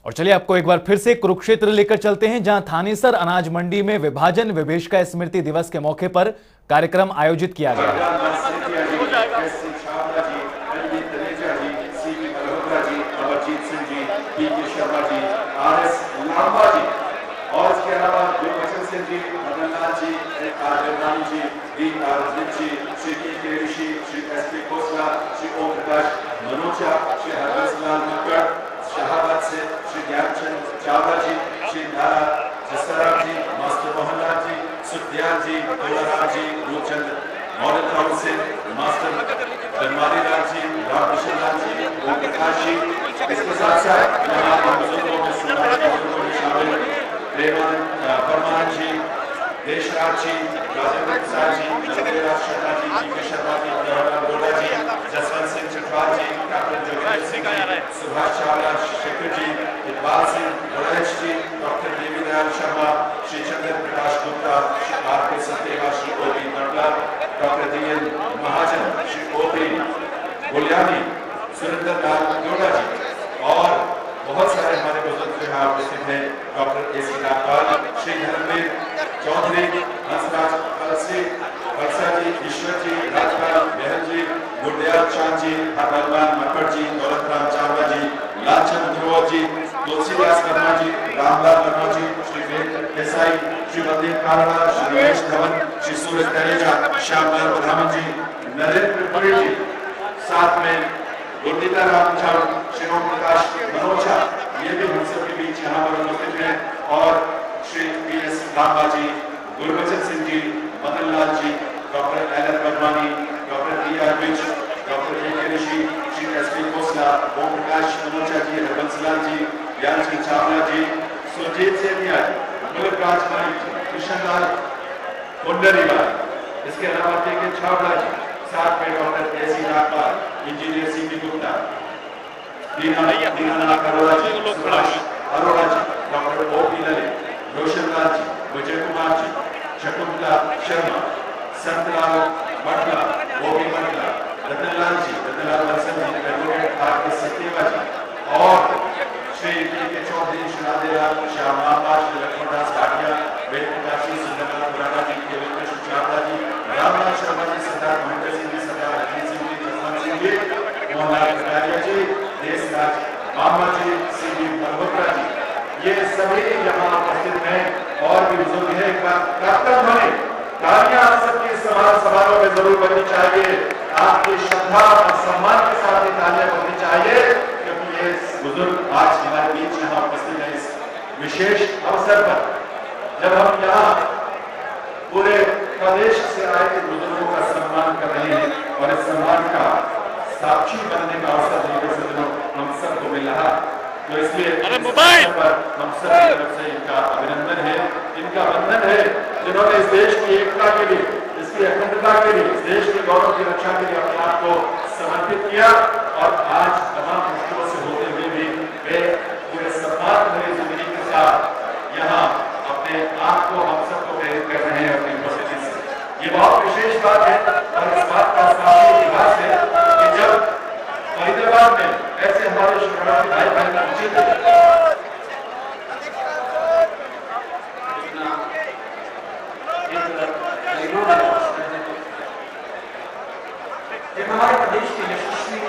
और चलिए आपको एक बार फिर से कुरुक्षेत्र लेकर चलते हैं, जहां थानेसर अनाज मंडी में विभाजन विभीषका स्मृति दिवस के मौके पर कार्यक्रम आयोजित किया गया है। और इसके अलावा Gurbachan Singh ji, Madan Lal ji, R ji, D R ji, Shri K Rishi, Shri S P Khosla, Shri Om Prakash Manoja, Shri Harbans Lal Makkar, Shahbad से Shri Gyanchand Chawla ji, Shri Nara Jasram ji, master Mohanlal ji, Sukhdayal ji, Tolaram ji, Roopchand Model Town से मास्टर बनवारी लाल जी, रामकृष्ण लाल जी, ओम प्रकाश जी। इसके साथ साथ यहाँ के बुजुर्गों में शामिल परमानंद जी, देशराज जी, राजेंद्र प्रसाद जी, नवदेवराज शर्मा जी, पीके Sharma ji, Gola ji, Jaswant Singh Chatwal ji, captain Jogendra Singh ji, Subhash Chawla, Shekhar ji, Iqbal Singh, Guraish ji, doctor Devidayal Sharma, Shri Chandra Prakash Gupta, Shri R K Satyawa, Shri O P Natla, doctor D N Mahajan, Shri O P Guliani, Surendra Lal Gola ji और बहुत सारे हमारे बुजुर्ग यहाँ उपस्थित हैं। डॉक्टर एसी नागपाल, श्री धर्मवीर चौधरी, हंसराज कलसी, वत्सा जी, ईश्वर जी, राजपाल बहन जी, गुरदयाल चांद जी, हरबलमान मक्कड़ जी, दौलतराम चावला जी, लालचंद ध्रुव जी, तुलसीदास वर्मा जी, रामलाल वर्मा जी, श्री वेद देसाई, श्री बलदेव कारणा, श्री रमेश धवन, श्री सूरज तरेजा, श्यामलाल प्रधान जी, नरेंद्र पुरी जी, साथ में गुरदीता राम चावल, श्री ओम प्रकाश मनोजा, ये भी हम सब के बीच यहाँ पर उपस्थित हैं। और Shri P S Lamba ji, Gurbachan Singh ji, Madan Lal ji, doctor L N Varmani, doctor D R Vich, doctor A K Rishi, Shri S P Khosla, Om Prakash Manoja ji, Harbans Lal ji, Gyan Singh Chawla जी, सुरजीत सेठिया जी, मुल्क राज नाइक जी, कृष्ण लाल कुंडलीवाल, इसके अलावा के छावला जी, साथ में doctor A C Nagpal, engineer C P Gupta, Dinanath Arora ji, Subhash Arora ji, doctor O P Lalit, Roshan Lal ji, Vijay Kumar ji, Shakuntala Sharma, Santlal Matla, O P Matla, Ratanlal ji, Ratanlal Bansal ji, advocate R K Satyawa जी और श्री के चौधरी, श्री राधेलाल, श्याम मामा, श्री लक्ष्मणदास भाटिया, वेद प्रकाश जी, सुंदरलाल बुराना जी, केवल कृष्ण चावला जी, रामलाल शर्मा जी, सरदार महेंद्र सिंह जी, सरदार अजीत सिंह जी, जसवंत सिंह जी, मोहनलाल कटारिया जी, देशराज मामा जी, सी मल्होत्रा जी, ये सभी यहाँ उपस्थित हैं और भी बुजुर्ग हैं। एक बार प्रार्थना होने तालियां आप सबके समारोह में जरूर बननी चाहिए। आपकी श्रद्धा और सम्मान के साथ ये तालियां बननी चाहिए, क्योंकि ये बुजुर्ग आज हमारे बीच यहाँ उपस्थित है। इस विशेष अवसर पर जब हम यहाँ पूरे प्रदेश से आए बुजुर्गों का सम्मान कर रहे हैं और इस सम्मान का साक्षी बनने का अवसर हम सबको मिल रहा, तो इसलिए पर हम सब की तरफ से इनका अभिनंदन है, इनका वंदन है, जिन्होंने इस देश की एकता के लिए, इसकी अखंडता के लिए, इस देश के गौरव की रक्षा के लिए अपने आप को समर्पित किया और आज तमाम मुश्किलों से होते हुए भी वे पूरे सम्मान भरी जिंदगी के साथ यहाँ अपने आप को हम सबको प्रेरित कर रहे हैं अपनी उपस्थिति से। ये बहुत विशेष बात है और इस बात का साक्षी इतिहास है कि जब फरीदाबाद में ऐसे हमारे शरणार्थी भाई बहन पहुंचे थे, हमारे प्रदेश के यशस्वी,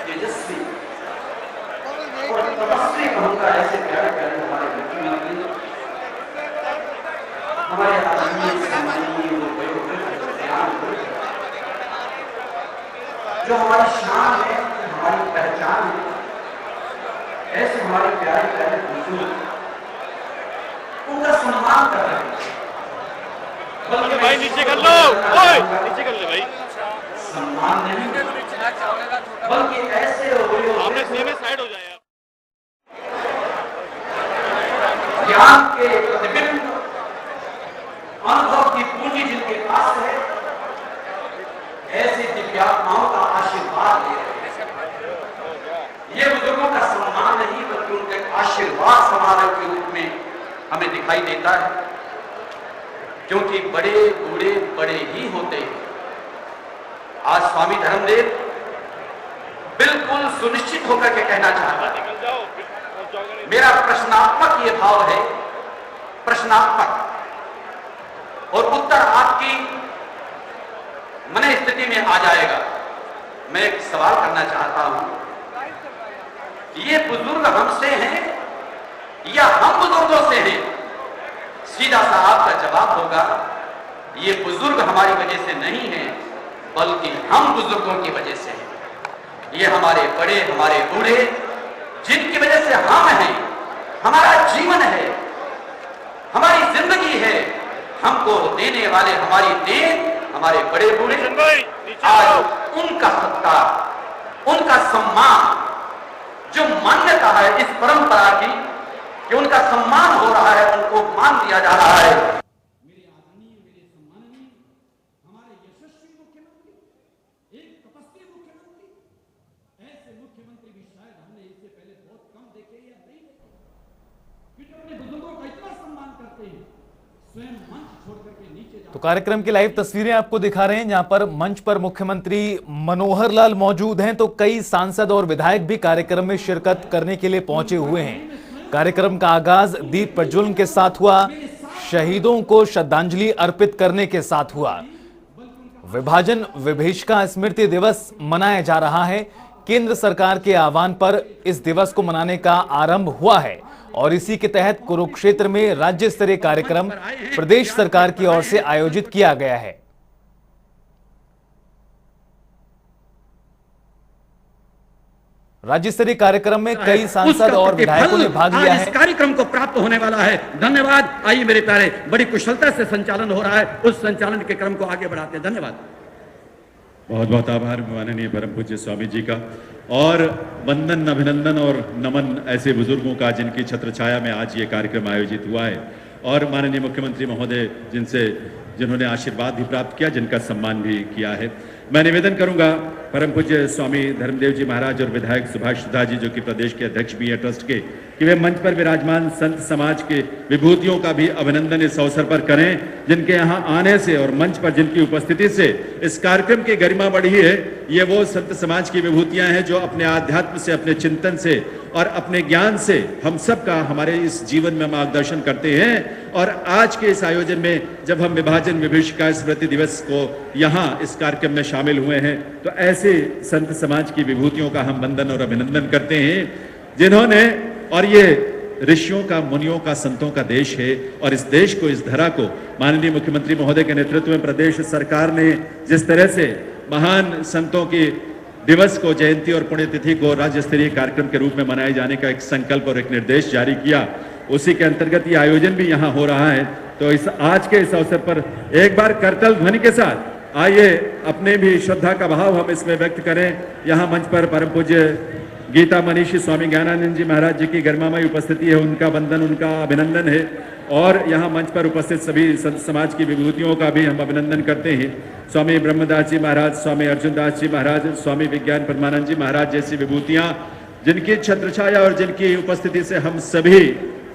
तेजस्वी और तपस्वी कहूंगा ऐसे प्यारे प्यारे हमारे मुख्यमंत्री, हमारे आदरणीय सम्माननीय जो हमारी शान है, हमारी पहचान है, ऐसे हमारे प्यारे प्यारे बुजुर्ग उनका सम्मान कर रहे हैं। बल्कि भाई नीचे कर लो, ओए नीचे कर ले भाई। सम्मान नहीं बल्कि ऐसे आपने सीधे साइड हो जाए। ज्ञान के प्रतिबिंब, अनुभव की पूंजी जिनके पास है, ऐसी दिव्यात्माओं का आशीर्वाद ले रहे हैं। ये बुजुर्गों का सम्मान नहीं बल्कि उनके आशीर्वाद समारोह के रूप में हमें दिखाई देता है, क्योंकि बड़े बूढ़े बड़े ही होते हैं। आज स्वामी धर्मदेव बिल्कुल सुनिश्चित होकर के कहना चाहता है मेरा प्रश्नात्मक ये भाव है, प्रश्नात्मक, और उत्तर आपकी मन स्थिति में आ जाएगा। मैं एक सवाल करना चाहता हूं, ये बुजुर्ग हमसे हैं या हम बुजुर्गों से हैं? सीधा सा आपका जवाब होगा, ये बुजुर्ग हमारी वजह से नहीं है, बल्कि हम बुजुर्गों की वजह से हैं। ये हमारे बड़े, हमारे बूढ़े, जिनकी वजह से हम हैं, हमारा जीवन है, हमारी जिंदगी है, हमको देने वाले हमारी देन हमारे बड़े बूढ़े, आज उनका सत्कार, उनका सम्मान, जो मान्यता है इस परंपरा की कि उनका सम्मान हो रहा है, उनको मान दिया जा रहा है। मेरे आदरणीय, मेरे सम्माननीय, हमारे यशस्वी मुख्यमंत्री, एक तपस्वी मुख्यमंत्री, ऐसे मुख्यमंत्री भी शायद हमने इससे पहले बहुत कम देखे या नहीं देखे, क्योंकि अपने बुजुर्गों का इतना सम्मान करते हैं, स्वयं मंच छोड़ करके नीचे तो कार्यक्रम की लाइव तस्वीरें आपको दिखा रहे हैं, जहां पर मंच पर मुख्यमंत्री मनोहर लाल मौजूद हैं, तो कई सांसद और विधायक भी कार्यक्रम में शिरकत करने के लिए पहुंचे हुए हैं। कार्यक्रम का आगाज दीप प्रज्वलन के साथ हुआ, शहीदों को श्रद्धांजलि अर्पित करने के साथ हुआ। विभाजन विभीषिका स्मृति दिवस मनाया जा रहा है। केंद्र सरकार के आह्वान पर इस दिवस को मनाने का आरंभ हुआ है और इसी के तहत कुरुक्षेत्र में राज्य स्तरीय कार्यक्रम प्रदेश सरकार की ओर से आयोजित किया गया है। राज्य स्तरीय कार्यक्रम में कई सांसद और विधायकों ने भाग लिया है। इस कार्यक्रम को प्राप्त होने वाला है। धन्यवाद। आइए मेरे प्यारे, बड़ी कुशलता से संचालन हो रहा है, उस संचालन के क्रम को आगे बढ़ाते हैं। धन्यवाद। बहुत बहुत आभार माननीय परम पूज्य स्वामी जी का, और वंदन, अभिनंदन और नमन ऐसे बुजुर्गों का जिनकी छत्र छाया में आज ये कार्यक्रम आयोजित हुआ है, और माननीय मुख्यमंत्री महोदय जिन्होंने आशीर्वाद भी प्राप्त किया, जिनका सम्मान भी किया है। मैं निवेदन करूंगा परम पूज्य स्वामी धर्मदेव जी महाराज और विधायक सुभाष सुधा जी, जो कि प्रदेश के अध्यक्ष भी हैं ट्रस्ट के, कि वे मंच पर विराजमान संत समाज के विभूतियों का भी अभिनंदन इस अवसर पर करें, जिनके यहाँ आने से और मंच पर जिनकी उपस्थिति से इस कार्यक्रम की गरिमा बढ़ी है। ये वो संत समाज की विभूतियां हैं जो अपने आध्यात्म से, अपने चिंतन से और अपने ज्ञान से हम सब का, हमारे इस जीवन में मार्गदर्शन करते हैं। और आज के इस आयोजन में जब हम विभाजन विभीषिका स्मृति दिवस को यहाँ इस कार्यक्रम में शामिल हुए हैं, तो ऐसे संत समाज की विभूतियों का हम वंदन और अभिनंदन करते हैं, जिन्होंने, और ये ऋषियों का, मुनियों का, संतों का देश है, और इस देश को, इस धरा को माननीय मुख्यमंत्री महोदय के नेतृत्व में प्रदेश सरकार ने जिस तरह से महान संतों की दिवस को, जयंती और पुण्यतिथि को राज्य स्तरीय कार्यक्रम के रूप में मनाए जाने का एक संकल्प और एक निर्देश जारी किया, उसी के अंतर्गत ये आयोजन भी यहाँ हो रहा है। तो इस आज के इस अवसर पर एक बार करतल ध्वनि के साथ आइए अपने भी श्रद्धा का भाव हम इसमें व्यक्त करें। यहाँ मंच पर परम पूज्य गीता मनीषी स्वामी ज्ञानानंद जी महाराज जी की गरिमामयी उपस्थिति है, उनका वंदन, उनका अभिनंदन है, और यहाँ मंच पर उपस्थित सभी संत समाज की विभूतियों का भी हम अभिनंदन करते हैं। स्वामी ब्रह्मदास जी महाराज, स्वामी अर्जुनदास जी महाराज, स्वामी विज्ञान परमानंद जी महाराज जैसी विभूतियां, जिनकी छत्रछाया और जिनकी उपस्थिति से हम सभी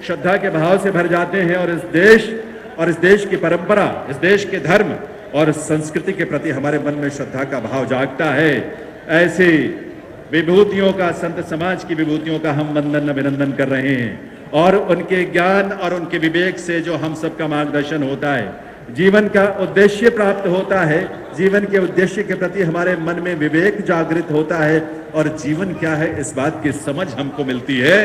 श्रद्धा के भाव से भर जाते हैं, और इस देश की परंपरा, इस देश के धर्म और संस्कृति के प्रति हमारे मन में श्रद्धा का भाव जागता है। ऐसी विभूतियों का, संत समाज की विभूतियों का हम वंदन अभिनंदन कर रहे हैं, और उनके ज्ञान और उनके विवेक से जो हम सबका मार्गदर्शन होता है, जीवन का उद्देश्य प्राप्त होता है, जीवन के उद्देश्य के प्रति हमारे मन में विवेक जागृत होता है, और जीवन क्या है इस बात की समझ हमको मिलती है।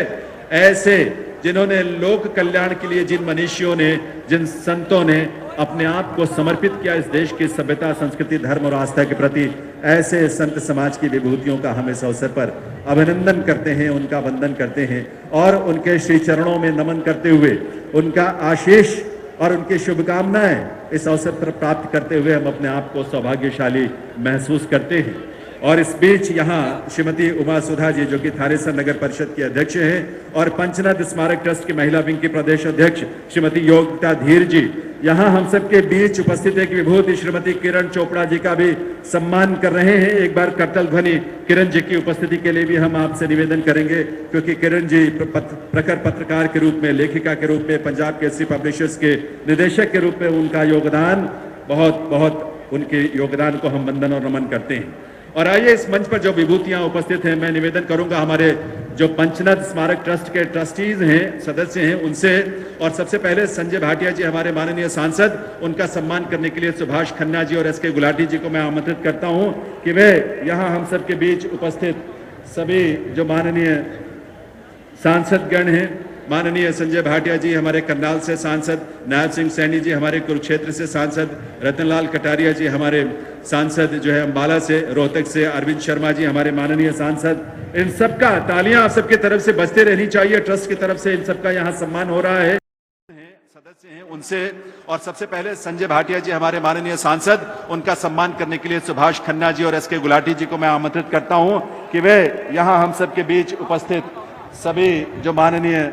ऐसे जिन्होंने लोक कल्याण के लिए, जिन मनीषियों ने, जिन संतों ने अपने आप को समर्पित किया इस देश की सभ्यता, संस्कृति, धर्म और आस्था के प्रति, ऐसे संत समाज की विभूतियों का हम इस अवसर पर अभिनंदन करते हैं, उनका वंदन करते हैं, और उनके श्री चरणों में नमन करते हुए उनका आशीष और उनकी शुभकामनाएं इस अवसर पर प्राप्त करते हुए हम अपने आप को सौभाग्यशाली महसूस करते हैं। और इस बीच यहाँ श्रीमती उमा सुधा जी, जो कि थानेसर नगर परिषद की अध्यक्ष हैं, और पंचनद स्मारक ट्रस्ट की महिला विंग की प्रदेश अध्यक्ष श्रीमती योगिता धीर जी, यहाँ हम सबके बीच उपस्थित एक विभूति श्रीमती किरण चोपड़ा जी का भी सम्मान कर रहे हैं। एक बार करतल ध्वनि किरण जी की उपस्थिति के लिए भी हम आपसे निवेदन करेंगे, क्योंकि किरण जी प्रखर पत्रकार के रूप में, लेखिका के रूप में, पंजाब केसरी पब्लिशर्स के निदेशक के रूप में उनका योगदान, बहुत उनके योगदान को हम वंदन और नमन करते हैं। और आइए इस मंच पर जो विभूतियां उपस्थित हैं, मैं निवेदन करूंगा हमारे जो पंचनद स्मारक ट्रस्ट के ट्रस्टीज हैं, सदस्य हैं, उनसे और सबसे पहले संजय भाटिया जी हमारे माननीय सांसद, उनका सम्मान करने के लिए सुभाष खन्ना जी और एस के गुलाटी जी को मैं आमंत्रित करता हूं कि वे यहां हम सबके बीच उपस्थित सभी जो माननीय सांसदगण हैं, माननीय संजय भाटिया जी हमारे करनाल से सांसद, नायब सिंह सैनी जी हमारे कुरुक्षेत्र से सांसद, रतनलाल कटारिया जी हमारे सांसद जो है अम्बाला से, रोहतक से अरविंद शर्मा जी हमारे माननीय सांसद, इन सबका तालियां आप सबकी तरफ से बजते रहनी चाहिए। ट्रस्ट की तरफ से इन सबका यहाँ सम्मान हो रहा है। सदस्य हैं उनसे और सबसे पहले संजय भाटिया जी हमारे माननीय सांसद, उनका सम्मान करने के लिए सुभाष खन्ना जी और एस के गुलाटी जी को मैं आमंत्रित करता हूं कि वे यहां हम सबके बीच उपस्थित सभी जो माननीय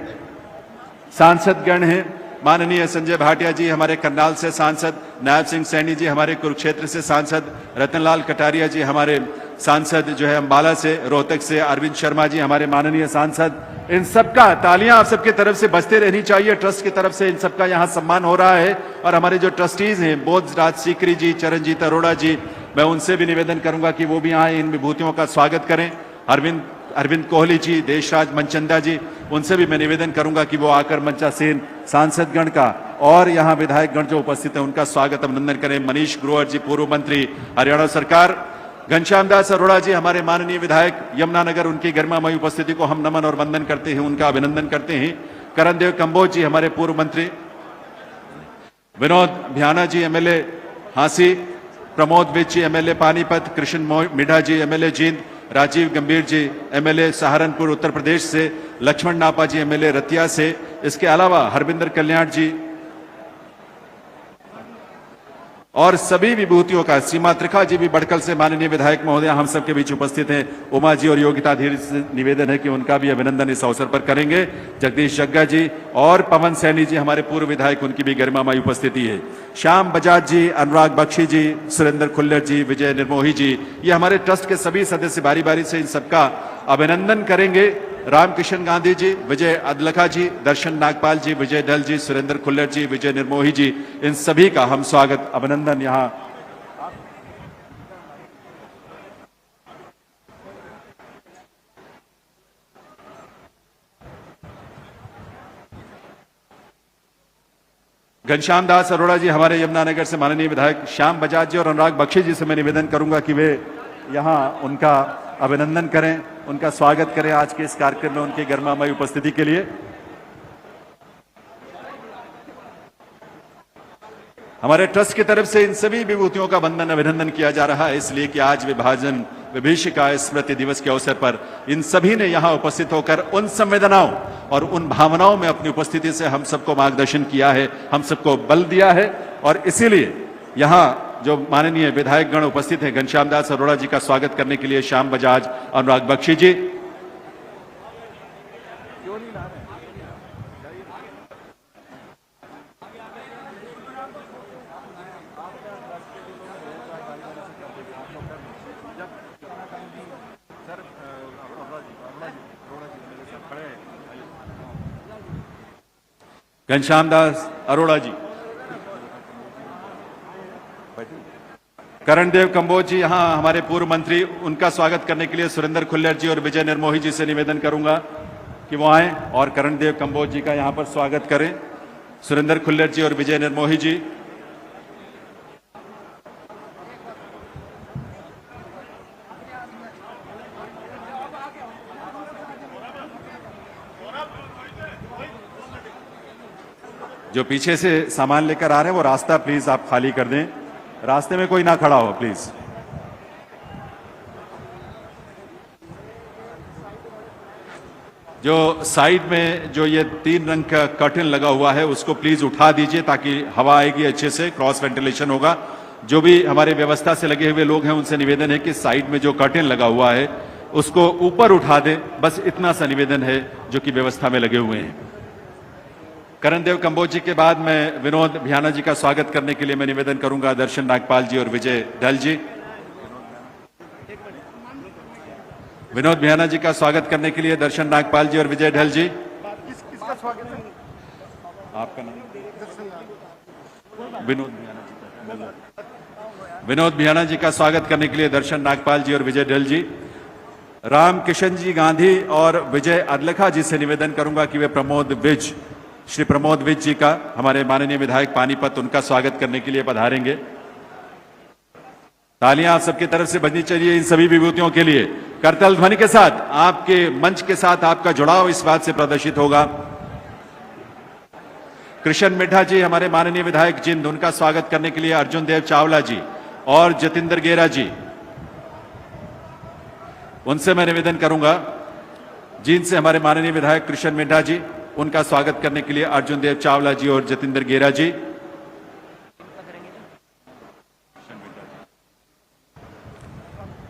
सांसदगण हैं, माननीय संजय भाटिया जी हमारे करनाल से सांसद, नायब सिंह सैनी जी हमारे कुरुक्षेत्र से सांसद, रतनलाल कटारिया जी हमारे सांसद जो है अम्बाला से, रोहतक से अरविंद शर्मा जी हमारे माननीय सांसद, इन सबका तालियां आप सबकी तरफ से बजते रहनी चाहिए। ट्रस्ट की तरफ से इन सबका यहाँ सम्मान हो रहा है। और हमारे जो ट्रस्टीज हैं, बोधराज सीकरी जी, चरणजीत अरोड़ा जी, मैं उनसे भी निवेदन करूंगा कि वो भी आए, इन विभूतियों का स्वागत करें। अरविंद कोहली जी, देशराज मनचंदा जी, उनसे भी मैं निवेदन करूंगा कि वो आकर मंचासीन सांसदगण का और यहाँ विधायकगण जो उपस्थित है उनका स्वागत अभिनंदन करें। मनीष ग्रोवर जी, पूर्व मंत्री हरियाणा सरकार, घनश्याम दास अरोड़ा जी हमारे माननीय विधायक यमुनानगर, उनकी गरिमामयी उपस्थिति को हम नमन और वंदन करते हैं, उनका अभिनंदन करते हैं। करणदेव कंबोज जी हमारे पूर्व मंत्री, विनोद भ्याना जी एमएलए हांसी, प्रमोद विज जी एमएलए पानीपत, कृष्ण मिढ़ा जी एमएलए जींद, राजीव गंभीर जी एमएलए सहारनपुर उत्तर प्रदेश से, लक्ष्मण नापा जी एमएलए रतिया से, इसके अलावा हरविंदर कल्याण जी और सभी विभूतियों का, सीमा त्रिखा जी भी बड़कल से माननीय विधायक महोदय हम सबके बीच उपस्थित हैं। उमा जी और योगिता धीर से निवेदन है कि उनका भी अभिनंदन इस अवसर पर करेंगे। जगदीश जग्गा जी और पवन सैनी जी हमारे पूर्व विधायक, उनकी भी गरिमामयी उपस्थिति है। श्याम बजाज जी, अनुराग बख्शी जी, सुरेंद्र खुल्लर जी, विजय निर्मोही जी, ये हमारे ट्रस्ट के सभी सदस्य बारी बारी से इन सबका अभिनंदन करेंगे। रामकिशन गांधी जी, विजय अदलखा जी, दर्शन नागपाल जी, विजय ढल जी, सुरेंद्र खुल्लर जी, विजय निर्मोही जी, इन सभी का हम स्वागत अभिनंदन यहां घनश्याम दास अरोड़ा जी हमारे यमुनानगर से माननीय विधायक, श्याम बजाज जी और अनुराग बख्शी जी से मैं निवेदन करूंगा कि वे यहां उनका अभिनंदन करें, उनका स्वागत करें आज के इस कार्यक्रम में उनकी गरिमामयी उपस्थिति के लिए। हमारे ट्रस्ट की तरफ से इन सभी विभूतियों का वंदन अभिनंदन किया जा रहा है, इसलिए कि आज विभाजन विभीषिका स्मृति दिवस के अवसर पर इन सभी ने यहां उपस्थित होकर उन संवेदनाओं और उन भावनाओं में अपनी उपस्थिति से हम सबको मार्गदर्शन किया है, हम सबको बल दिया है। और इसीलिए यहां जो माननीय विधायकगण उपस्थित हैं, घनश्याम दास अरोड़ा जी का स्वागत करने के लिए श्याम बजाज, अनुराग बख्शी जी, घनश्याम दास अरोड़ा जी, करणदेव कंबोज जी यहाँ हमारे पूर्व मंत्री, उनका स्वागत करने के लिए सुरेंद्र खुल्लर जी और विजय निर्मोही जी से निवेदन करूंगा कि वो आए और करणदेव कंबोज जी का यहाँ पर स्वागत करें। सुरेंद्र खुल्लर जी और विजय निर्मोही जी, जो पीछे से सामान लेकर आ रहे हैं वो रास्ता प्लीज आप खाली कर दें, रास्ते में कोई ना खड़ा हो प्लीज। जो साइड में जो ये 3 रंग का कर्टन लगा हुआ है उसको प्लीज उठा दीजिए ताकि हवा आएगी अच्छे से, क्रॉस वेंटिलेशन होगा। जो भी हमारे व्यवस्था से लगे हुए लोग हैं उनसे निवेदन है कि साइड में जो कर्टन लगा हुआ है उसको ऊपर उठा दें, बस इतना सा निवेदन है जो कि व्यवस्था में लगे हुए हैं। करणदेव कंबोज जी के बाद मैं विनोद भ्याना जी का स्वागत करने के लिए मैं निवेदन करूंगा दर्शन नागपाल जी और विजय ढल जी। विनोद भ्याना जी का स्वागत करने के लिए दर्शन नागपाल जी और विजय ढल जी। किसका स्वागत है? आपका नाम? विनोद भ्याना जी। विनोद भ्याना जी का स्वागत करने के लिए दर्शन नागपाल जी और विजय ढल जी। राम किशन जी गांधी और विजय अदलखा जी से निवेदन करूंगा कि वे श्री प्रमोद विज जी का, हमारे माननीय विधायक पानीपत, उनका स्वागत करने के लिए पधारेंगे। तालियां आप सबकी तरफ से बजनी चाहिए इन सभी विभूतियों के लिए। करताल ध्वनि के साथ आपके मंच के साथ आपका जुड़ाव इस बात से प्रदर्शित होगा। कृष्ण मिड्ढा जी, हमारे माननीय विधायक जिंद, उनका स्वागत करने के लिए अर्जुन देव चावला जी और जतिंदर गेरा जी, उनसे मैं निवेदन करूंगा। जींद से हमारे माननीय विधायक कृष्ण मिड्ढा जी, उनका स्वागत करने के लिए अर्जुन देव चावला जी और जतिंदर गेरा जी।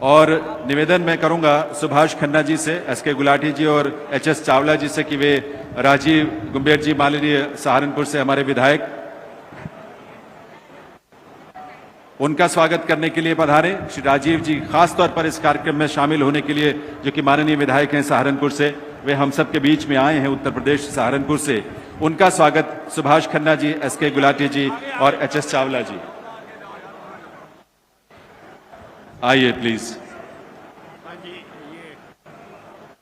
और निवेदन मैं करूंगा सुभाष खन्ना जी से, एसके गुलाटी जी और एचएस चावला जी से कि वे राजीव गुंबेर जी, माननीय सहारनपुर से हमारे विधायक, उनका स्वागत करने के लिए पधारें। श्री राजीव जी खासतौर पर इस कार्यक्रम में शामिल होने के लिए, जो कि माननीय विधायक हैं सहारनपुर से, वे हम सब के बीच में आए हैं उत्तर प्रदेश सहारनपुर से। उनका स्वागत सुभाष खन्ना जी, एसके गुलाटी जी और एचएस चावला जी। आइए प्लीज।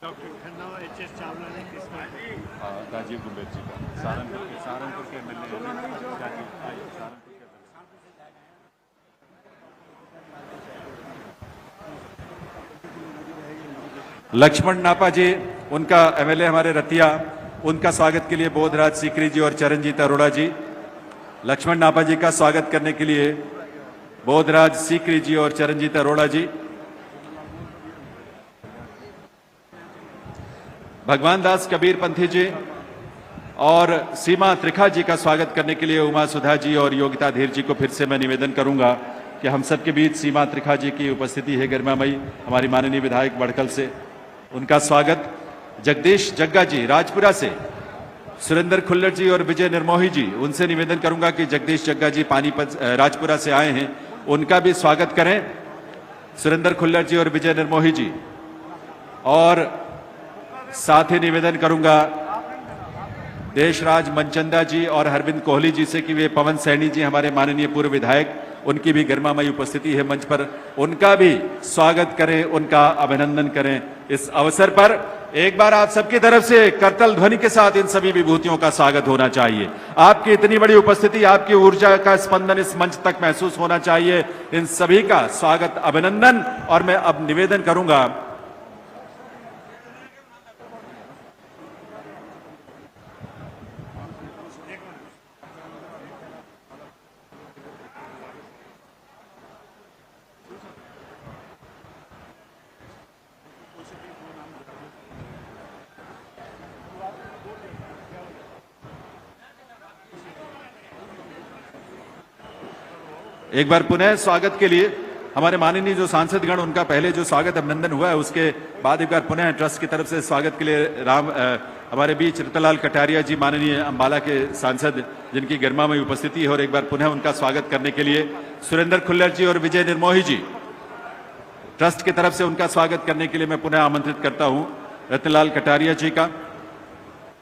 डॉक्टर खन्ना और एचएस चावला ने राजीव गुंबेर जी का सहारनपुर के लक्ष्मण नापा जी, उनका एमएलए हमारे रतिया, उनका स्वागत के लिए बोधराज सीकरी जी और चरणजीत अरोड़ा जी। लक्ष्मण नापा जी का स्वागत करने के लिए बोधराज सीकरी जी और चरणजीत अरोड़ा जी। भगवान दास कबीर पंथी जी और सीमा त्रिखा जी का स्वागत करने के लिए उमा सुधा जी और योगिता धीर जी को फिर से मैं निवेदन करूंगा कि हम सबके बीच सीमा त्रिखा जी की उपस्थिति है गरिमामयी, हमारी माननीय विधायक बड़कल से, उनका स्वागत। जगदीश जग्गा जी राजपुरा से, सुरेंद्र खुल्लर जी और विजय निर्मोही जी, उनसे निवेदन करूंगा कि जगदीश जग्गा जी पानीपत राजपुरा से आए हैं, उनका भी स्वागत करें। सुरेंद्र खुल्लर जी और विजय निर्मोही जी। और साथ ही निवेदन करूंगा देशराज मनचंदा जी और हरविंद कोहली जी से कि वे पवन सैनी जी, हमारे माननीय पूर्व विधायक, उनकी भी गरिमामयी उपस्थिति है मंच पर, उनका भी स्वागत करें, उनका अभिनंदन करें। इस अवसर पर एक बार आप सबकी तरफ से करतल ध्वनि के साथ इन सभी विभूतियों का स्वागत होना चाहिए। आपकी इतनी बड़ी उपस्थिति, आपकी ऊर्जा का स्पंदन इस मंच तक महसूस होना चाहिए। इन सभी का स्वागत, अभिनंदन। और मैं अब निवेदन करूंगा एक बार पुनः स्वागत के लिए हमारे माननीय जो सांसदगण, उनका पहले जो स्वागत अभिनंदन हुआ है, उसके बाद एक बार पुनः ट्रस्ट की तरफ से स्वागत के लिए हमारे बीच रतनलाल कटारिया जी, माननीय अंबाला के सांसद, जिनकी गरिमामयी उपस्थिति है, और एक बार पुनः उनका स्वागत करने के लिए सुरेंद्र खुल्लर जी और विजय निर्मोही जी, ट्रस्ट की तरफ से उनका स्वागत करने के लिए मैं पुनः आमंत्रित करता हूं रतनलाल कटारिया जी का।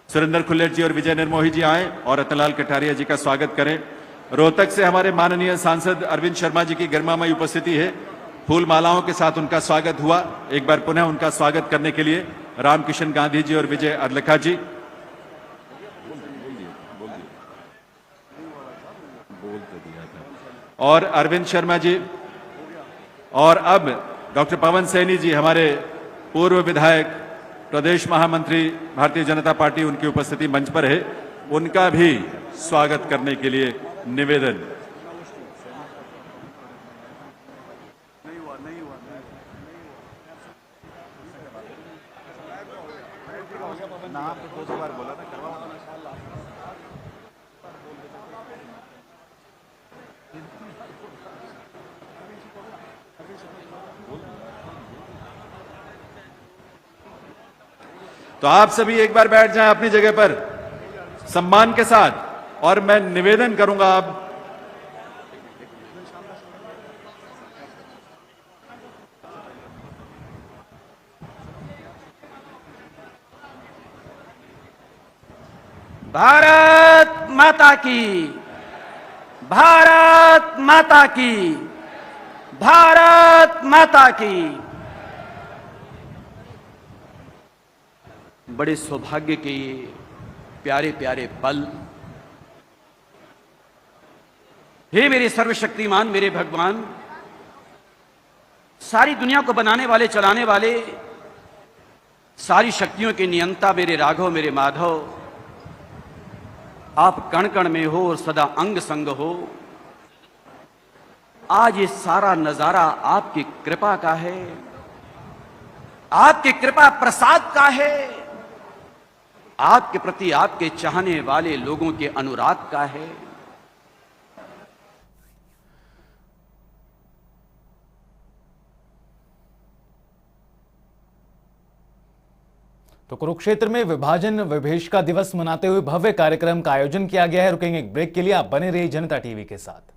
सुरेंद्र खुल्लर जी और विजय निर्मोही जी आए और रतनलाल कटारिया जी का स्वागत करें। रोहतक से हमारे माननीय सांसद अरविंद शर्मा जी की गरिमामयी उपस्थिति है, फूल मालाओं के साथ उनका स्वागत हुआ। एक बार पुनः उनका स्वागत करने के लिए रामकिशन गांधी जी और विजय अदलखा जी। और अरविंद शर्मा जी। और अब डॉक्टर पवन सैनी जी, हमारे पूर्व विधायक, प्रदेश महामंत्री भारतीय जनता पार्टी, उनकी उपस्थिति मंच पर है, उनका भी स्वागत करने के लिए निवेदन। तो आप सभी एक बार बैठ जाएं अपनी जगह पर सम्मान के साथ, और मैं निवेदन करूंगा अब भारत माता की, भारत माता की, भारत माता की। बड़े सौभाग्य के ये प्यारे प्यारे पल। हे मेरे सर्वशक्तिमान, मेरे भगवान, सारी दुनिया को बनाने वाले, चलाने वाले, सारी शक्तियों के नियंता मेरे राघव, मेरे माधव, आप कण कण में हो और सदा अंग संग हो। आज ये सारा नजारा आपकी कृपा का है, आपकी कृपा प्रसाद का है, आपके प्रति आपके चाहने वाले लोगों के अनुराग का है। तो कुरुक्षेत्र में विभाजन विभीषिका दिवस मनाते हुए भव्य कार्यक्रम का आयोजन किया गया है। रुकेंगे एक ब्रेक के लिए, आप बने रहिए जनता टीवी के साथ।